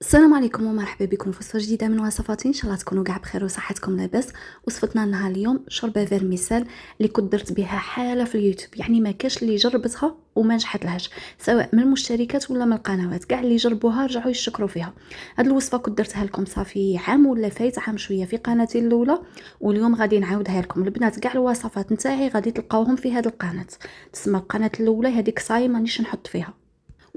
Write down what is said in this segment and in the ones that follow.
السلام عليكم ومرحبا بكم في وصفه جديده من وصفاتي. ان شاء الله تكونوا كاع بخير وصحتكم لاباس. وصفتنا لها اليوم شوربه فيرميسال اللي كنت درت بها حاله في اليوتيوب، يعني ما كاش اللي جربتها وما نجحت لهاش، سواء من المشتركات ولا من القنوات. كاع اللي جربوها رجعوا يشكروا فيها. هذه الوصفه كنت درتها لكم صافي عام ولا فايت، عام شويه، في قناتي الاولى، واليوم غادي نعاودها لكم. البنات كاع الوصفات نتاعي غادي تلقاوهم في هذه القناه، تسمى القناه الاولى هذيك صاي مانيش نحط فيها.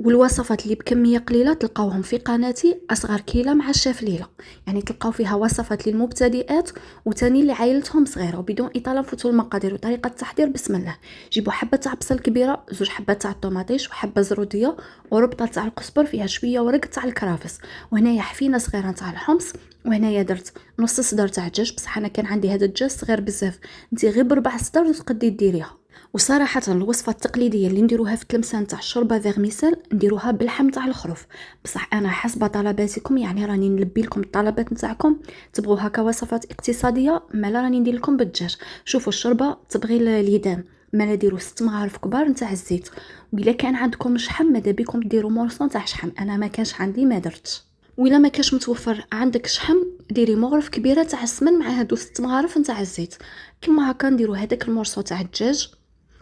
والوصفات اللي بكميه قليله تلقاوهم في قناتي اصغر كيله مع الشيف ليلى، يعني تلقاو فيها وصفات للمبتدئات وتاني اللي عائلتهم صغيره. وبدون اطاله نفوتوا المقادير وطريقه التحضير. بسم الله. جيبوا حبه تاع بصل كبيره، زوج حبات تاع الطوماطيش وحبه زروديه وربطه تاع القزبر فيها شويه ورق تاع الكرافس، وهنايا حفينه صغيره تاع الحمص، وهنايا درت نص صدر تاع الدجاج، بصح انا كان عندي هذا الدجاج صغير بزاف، انت غير بربع صدر تقدي ديريها. وصراحه الوصفه التقليديه اللي نديروها في التلمسان تاع الشوربه فيغميسال نديروها باللحم تاع الخروف، بصح انا حسب طلباتكم، يعني راني نلبي لكم الطلبات نتاعكم. تبغوا هكا وصفات اقتصاديه مالا راني ندير لكم بالدجاج. شوفوا الشوربه تبغي اليدام، مالا ديروا 6 مغارف كبار نتاع الزيت، وإلا كان عندكم شحم ماذا بكم ديروا مورسون تاع شحم، انا ما كانش عندي ما درتش. وإلا ما كاش متوفر عندك شحم ديري مغرف كبيره تاع السمن مع هادو 6 مغارف نتاع الزيت. كما هكا نديروا هذاك المورسو تاع الدجاج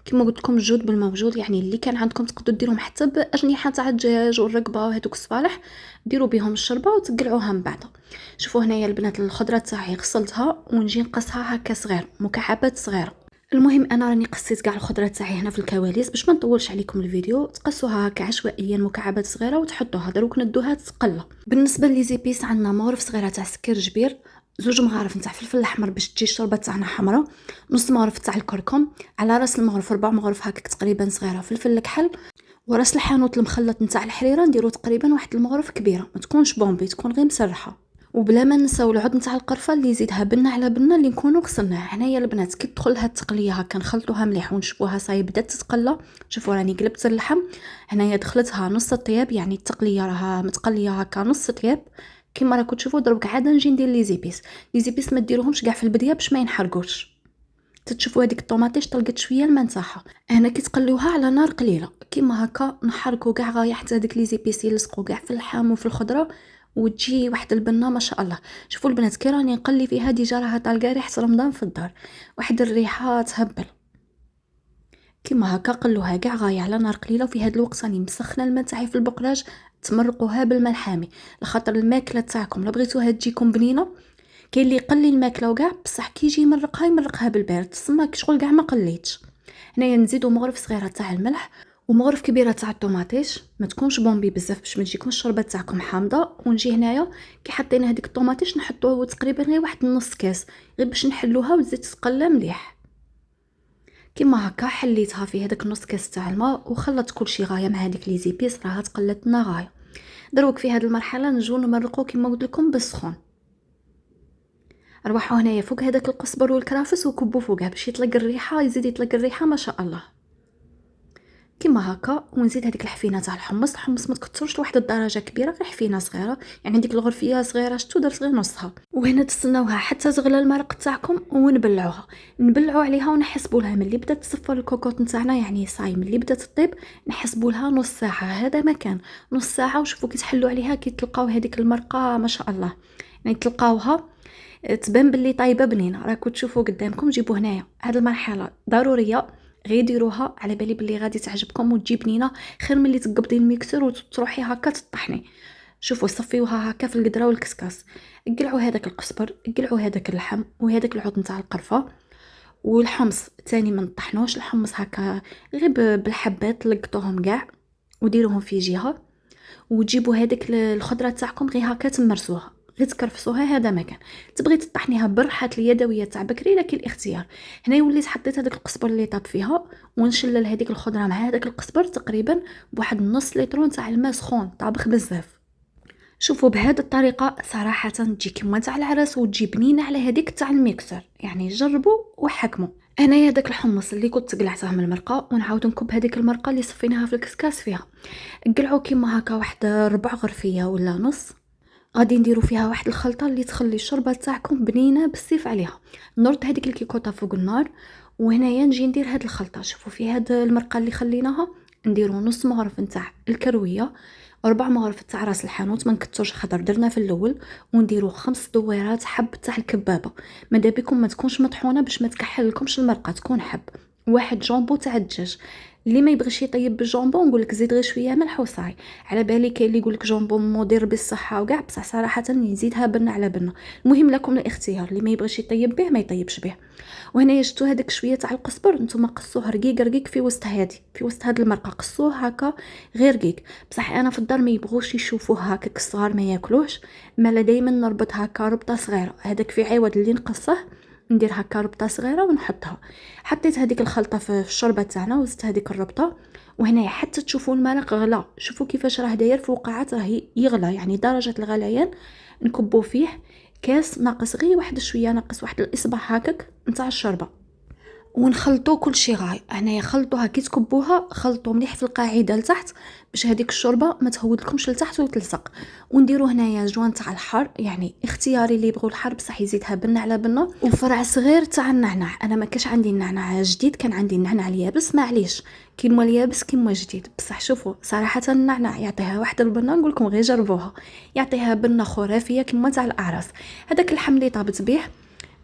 كما قلت لكم الجود بالموجود، يعني اللي كان عندكم تقدروا ديروهم حتى باجنحه تاع الدجاج والرقبه وهذوك الصوالح، ديروا بهم الشربه وتقلعوها من بعد. شوفوا هنايا البنات الخضره تاعي غسلتها ونجي نقصها هكا صغير، مكعبات صغيره. المهم انا راني قصيت كاع الخضره تاعي هنا في الكواليس باش ما نطولش عليكم الفيديو. تقصوها هكا عشوائيا مكعبات صغيره وتحطوها دروك ندوها تقلى. بالنسبه لي زيبيس عندنا مغرف صغيره تاع سكر جبير، زوج مغارف نتاع فلفل احمر باش تجي الشوربه تاعنا حمراء، نص مغرف تاع الكركم، على راس المغرف 4 مغارف هكاك تقريبا صغيره فلفل الكحل، وراس الحانوت المخلط نتاع الحريره نديرو تقريبا واحد المغرف كبيره، ما تكونش بومبي، تكون غير مسرحه. وبلا ما نساو العود نتاع القرفه اللي يزيدها بنه على بنه اللي نكونوا غسلناها. هنايا البنات كي تدخل لها التقليه هكا نخلطوها مليح ونشوفوها صاي بدات تتقلى. شوفوا راني قلبت اللحم، هنايا دخلتها نص الطياب، يعني التقليه راها متقليه هكا نص طياب. كيما راكم تشوفوا دروك عاده نجي ندير لي زيبيس. لي زيبيس ما ديروهمش كاع في البدايه باش ما ينحرقوش. تتشوفوا هذيك الطوماطيش طلقت شويه الماء نتاعها، انا كي تقلوها على نار قليله كيما هكا نحركوا كاع غايه حتى هذيك لي زيبيس يلصقوا كاع في اللحم وفي الخضره وتجي واحد البنه ما شاء الله. شوفوا البنات كي راني نقلي فيها ديجا راها طالقه ريحه رمضان في الدار، واحد الريحه تهبل. كيما هكا قلوها كاع غايه على نار قليله، وفي هذا الوقت راني مسخنه الماء تاعي في البقلاج، تمرقوها بالماء الحامي لخاطر الماكله تاعكم لا بغيتوها تجيكم بنينه. كاين اللي يقلي الماكله وكاع، بصح كي يجي يمرقها بالبارد تسمى شغل كاع ما قليتش. هنايا نزيدو مغرف صغيره تاع الملح ومغرف كبيره تاع الطوماطيش، ما تكونش بومبي بزاف باش ما تجيكم الشوربه تاعكم حامضه. ونجي هنايا كي حطينا هذيك الطوماطيش نحطوه تقريبا غير واحد نص كاس، غير باش نحلوها وتزيد تقلى مليح. كيما هكا حليتها في هذاك نص كاس تاع الماء وخلطت كل شيء غايه مع هذيك لي زيبيس، راها تقلت لنا غايه. دروك في هذه المرحله نجو نمرقو كيما قلت لكم بالسخون. روحوا هنايا فوق هذاك القزبر والكرافس وكبوا فوقها باش يطلق الريحه، يزيد يطلق الريحه ما شاء الله. كيما هكا ونزيد هذيك الحفينه تاع الحمص ما تكثرش لواحد الدرجه كبيره، غير حفينه صغيره، يعني ديك الغرفيه صغيره شتو درت غير نصها. وهنا تستناوها حتى تغلى المرق تاعكم ونبلعوها، نبلعوا عليها ونحسبوا لها ملي بدات تصفر الكوكوط نتاعنا، يعني صاي ملي بدات تطيب نحسبوا لها نص ساعه، هذا مكان نص ساعه. وشوفوا كي تحلوا عليها كي تلقاو هذيك المرقه ما شاء الله، يعني تلقاوها تبان باللي طايبه بنينه. راكم تشوفوا قدامكم. جيبوا هنايا هذه المرحله ضروريه، غير ديروها على بالي باللي غادي تعجبكم وتجي بنينه، خير ملي تقبضي الميكسر وتروحي هكا تطحني. شوفوا صفيوها هكا في القدره والكسكاس، قلعوا هذاك القزبر، قلعوا هذاك اللحم وهذاك العود نتاع القرفه والحمص تاني ما نطحنوش الحمص هكا غير بالحبات لقطوهم كاع وديروهم في جهه. وتجيبوا هذيك الخضره تاعكم غير هكا تمرسوها، غير تكرفسوها، هذا مكان. تبغي تطحنيها بالرحات اليدويه تاع بكري لكن الاختيار. هنا وليت حطيت هذاك القزبر اللي طاب فيها ونشلل هذيك الخضره مع هذاك القزبر تقريبا بواحد نص لترون تاع الماء سخون طابخ بزاف. شوفوا بهذه الطريقه صراحه تجي كيما تاع العرس وتجي بنينه على هذيك تاع الميكسر، يعني جربوا وحكموا. انايا داك الحمص اللي كنت قلعته من المرقه ونعاود نكب هذيك المرقه اللي صفيناها في الكسكاس فيها، قلعوا كيما هكا واحد ربع غرفيه ولا نص. غادي نديرو فيها واحد الخلطه اللي تخلي الشوربه تاعكم بنينه بالسيف عليها. نرد هذيك الكيكوطه فوق النار وهنايا نجي ندير هاد الخلطه. شوفوا في هاد المرقه اللي خليناها نديرو نص مغرف نتاع الكرويه 4 مغرفة تاع راس الحانوت، ما نكتروش خضر، درنا في الاول ونديرو 5 دويرات حب تاع الكبابه. ماذا بكم ما تكونش مطحونه باش ما تكحل لكمش المرقه، تكون حب. واحد جامبو تاع الدجاج. اللي ما يبغيش يطيب بالجامبو نقول لك زيد غير شويه ملح وصاي. على بالي كاين اللي يقول لك جامبو مدير بالصحه وكاع، بصح صراحه يزيدها بنه على بنه. المهم لكم الاختيار، اللي ما يبغيش يطيب به ما يطيبش به. وهنايا شفتو هذاك شويه تاع القزبر، نتوما قصوه رقيق رقيق في وسط هادي، في وسط هاد المرقه قصوه هكا غير رقيق. بصح انا في الدار ما يبغوش يشوفوه هكاك، الصغار ما ياكلوش. مالا دائما نربط هكا ربطه صغيره، هذاك في عوض اللي نقصه ندير هكا ربطه صغيره ونحطها. حطيت هذيك الخلطه في الشوربه تاعنا وزدت هذيك الربطه. وهنايا حتى تشوفوا المرق غلا، شوفوا كيفاش راه داير فوقعات، راه يغلى يعني درجه الغليان. نكبو فيه كاس ناقص غير واحد شويه، ناقص واحد الاصبع هكاك نتاع الشوربه، ونخلطو كل شيء غاي. هنايا خلطوها كي تكبوها، خلطو مليح في القاعده لتحت باش هذيك الشوربه ما تهود لكمش لتحت وتلصق. ونديرو هنايا جوان تاع الحار، يعني اختياري اللي يبغوا الحار بصح يزيدها بنه على بنه، وفرع صغير تاع النعناع. انا ما كاش عندي النعناع جديد، كان عندي النعناع اليابس، معليش كيما اليابس كيما جديد. بصح شوفوا صراحه النعناع يعطيها واحد البنه، نقول لكم غير جربوها، يعطيها بنه خرافيه كيما تاع الاعراس. هذاك اللحم اللي طابت به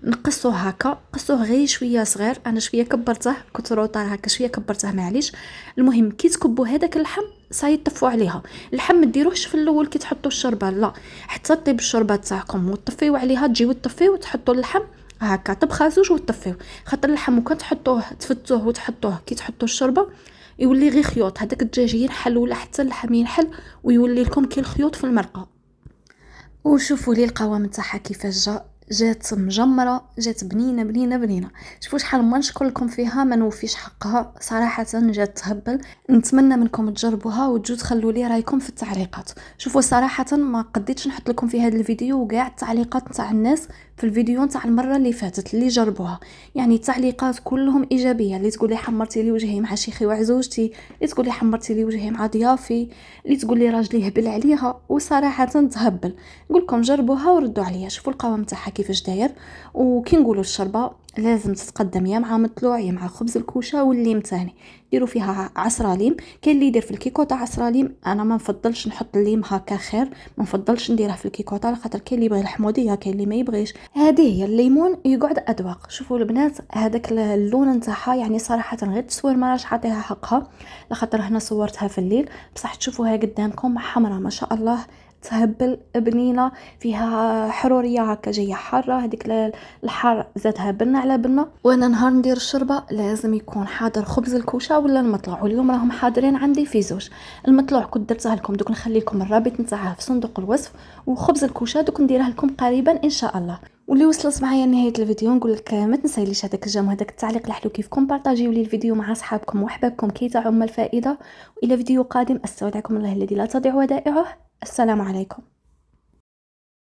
نقصوه هكا، قصوه غير شويه صغير، انا شويه كبرته، كنت روطار هكا شويه كبرته معليش. المهم كي تكبوا هذاك اللحم صاي طفوا عليها. اللحم ما ديروهش في الاول كي تحطوا الشوربه، لا، حتى طيب الشوربه تاعكم وتطفيو عليها، تجيو تطفيو وتحطوا اللحم هكا طبخه زوج وتطفيو. خاطر اللحم وكان تحطوه تفتوه وتحطوه كي تحطوا الشوربه يولي غير خيوط، هذاك الدجاج ينحل ولا حتى اللحم ينحل ويولي لكم كي الخيوط في المرقه. وشوفوا لي القوام تاعها كيفاش جات مجمره، جات بنينه بنينه بنينه. شوفوا شحال ما نشكر لكم فيها ما نوفيش حقها، صراحه جات تهبل. نتمنى منكم تجربوها وتجوا تخلوا لي رايكم في التعليقات. شوفوا صراحه ما قديتش نحط لكم في هذا الفيديو وكاع التعليقات تاع الناس في الفيديو تاع المره اللي فاتت اللي جربوها، يعني تعليقات كلهم ايجابيه. اللي تقول لي حمرتي لي وجهي مع شيخي وعزوجتي، اللي تقول لي حمرتي لي وجهي مع ضيافي، اللي تقول لي راجلي هبل عليها. وصراحه تهبل. نقول لكم جربوها وردوا عليا. شوفوا القوام تاعها كيفاش داير. وكي نقولوا الشربه لازم تتقدم يا مع مطلوع يا مع خبز الكوشه والليم تاني. ديروا فيها عصره ليم، كاين اللي يدير في الكيكوطه عصره ليم، انا ما نفضلش نحط الليم هكا خير، ما نفضلش نديرها في الكيكوطه على خاطر كاين اللي يبغي الحموضيه كاين اللي ما يبغيش. هذه هي الليمون يقعد اذواق. شوفوا البنات هذاك اللون نتاعها يعني صراحه غير التصوير ما راش عطيها حقها، لخاطر هنا صورتها في الليل، بصح تشوفوها قدامكم حمراء ما شاء الله، تهبل بنينه، فيها حروريه هكا جايه حاره. هذيك الحار زادها بنه على بنه. وانا نهار ندير الشربه لازم يكون حاضر خبز الكوشه ولا المطلوع، واليوم راهم حاضرين عندي في زوج. المطلوع كنت درتها لكم، دوك نخلي لكم الرابط نتاعها في صندوق الوصف، وخبز الكوشه دوك نديرها لكم قريبا ان شاء الله. واللي وصلت معايا لنهايه الفيديو نقول لك ما تنسايليش هذاك الجيم وهذاك التعليق الحلو، كيفكم بارطاجيو لي الفيديو مع اصحابكم واحبابكم كي تعم الفائده. والى فيديو قادم استودعكم الله الذي لا تضيع ودائعه. السلام عليكم.